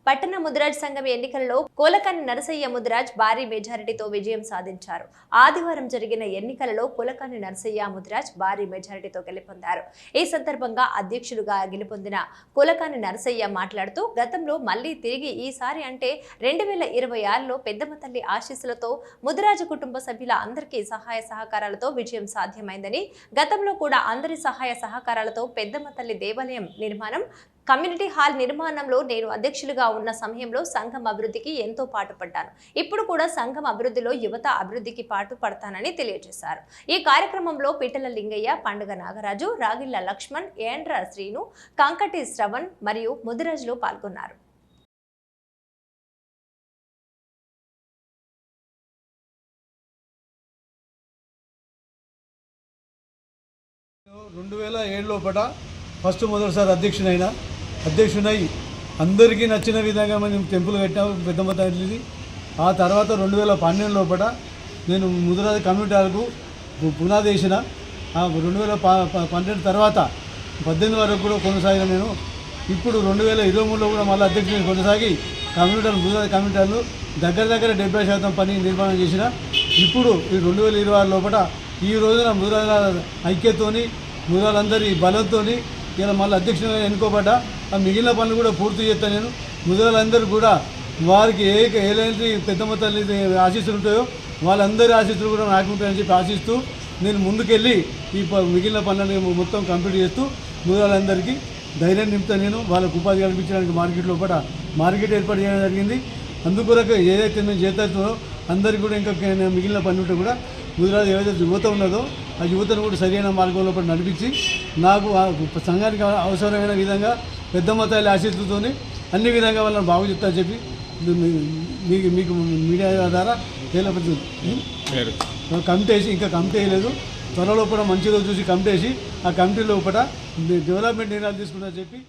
పట్టణ ముదిరాజ్ సంఘం ఎన్నికలలో కోలకాని నరసయ్య ముదిరాజ్ భారీ మెజారిటీతో విజయం సాధించారు. ఆదివారం జరిగిన ఎన్నికలలో కోలకాని నరసయ్య ముదిరాజ్ భారీ మెజారిటీతో గెలుపొందారు. ఈ సందర్భంగా అధ్యక్షులుగా గెలుపొందిన కోలకాని నరసయ్య మాట్లాడుతూ, గతంలో మళ్లీ తిరిగి ఈసారి అంటే 2026లో పెద్దమ్మ తల్లి ఆశీస్సులతో ముదిరాజు కుటుంబ సభ్యుల అందరికీ సహాయ సహకారాలతో విజయం సాధ్యమైందని, గతంలో కూడా అందరి సహాయ సహకారాలతో పెద్దమ్మ తల్లి దేవాలయం నిర్మాణం, కమ్యూనిటీ హాల్ నిర్మాణంలో నేను అధ్యక్షులుగా ఉన్న సమయంలో సంఘం అభివృద్ధికి ఎంతో పాటుపడ్డాను. ఇప్పుడు కూడా సంఘం అభివృద్ధిలో యువత అభివృద్ధికి పాటుపడతానని తెలియజేశారు. ఈ కార్యక్రమంలో పిట్టల లింగయ్య, పండుగ నాగరాజు, రాగిళ్ల లక్ష్మణ్, ఏండ్ర శ్రీను, కంకటి శ్రవణ్ మరియు ముదిరాజులు పాల్గొన్నారు. లోపల ఫస్ట్ మొదటిసారి అధ్యక్షునై అందరికీ నచ్చిన విధంగా మనం టెంపుల్ కట్టాము పెద్దమ్మ తల్లిది. ఆ తర్వాత 2012 లోపల నేను ముదిరాజు కమ్యూనిటీ హాల్కు పునాది వేసిన. 2012 తర్వాత 18 వరకు కూడా కొనసాగిన నేను. ఇప్పుడు 2023లో కూడా మళ్ళీ అధ్యక్షుని కొనసాగి ముదిరాజు కమ్యూనిటీ హాల్ దగ్గర 70% పని నిర్మాణం చేసిన. ఇప్పుడు ఈ 2026 లోపల ఈ రోజున ముదిరాజుల ఐక్యతతోని, ముదిరాజులందరి బలంతో ఇలా మళ్ళీ అధ్యక్షునిగా ఎన్నుకోబడ్డా. ఆ మిగిలిన పనులు కూడా పూర్తి చేస్తాను నేను. ముదిరాజులందరూ కూడా వారికి ఏలైతే పెద్దమ్మ తల్లి ఆశీస్సులు ఉంటాయో వాళ్ళందరి ఆశీస్సులు కూడా నాకు ఉంటాయని చెప్పి ఆశిస్తూ నేను ముందుకెళ్ళి ఈ మిగిలిన పనులను మొత్తం కంప్లీట్ చేస్తూ ముదిరాజులందరికీ ధైర్యం నింపుతాను. నేను వాళ్ళకు ఉపాధి కల్పించడానికి మార్కెట్ ఏర్పాటు చేయడం జరిగింది. అందుకొరకు ఏదైతే నేను చేస్తానో అందరికీ కూడా ఇంకా మిగిలిన పని ఉంటే కూడా ముదిరాజు ఏదైతే యువత ఉన్నదో ఆ యువతను కూడా సరైన మార్గంలో నడిపించి నాకు సంఘానికి అవసరమైన విధంగా పెద్దమ్మ తల్లి ఆశీస్సులతో అన్ని విధంగా వాళ్ళని బాగు చెప్తారని చెప్పి మీకు మీడియా ద్వారా కమిటీ వేసి ఇంకా కమిటీ వేయలేదు. త్వరలో కూడా మంచి రోజు చూసి కమిటీ వేసి ఆ కమిటీ లోపల డెవలప్మెంట్ నిర్ణయాలు తీసుకుంటారని చెప్పి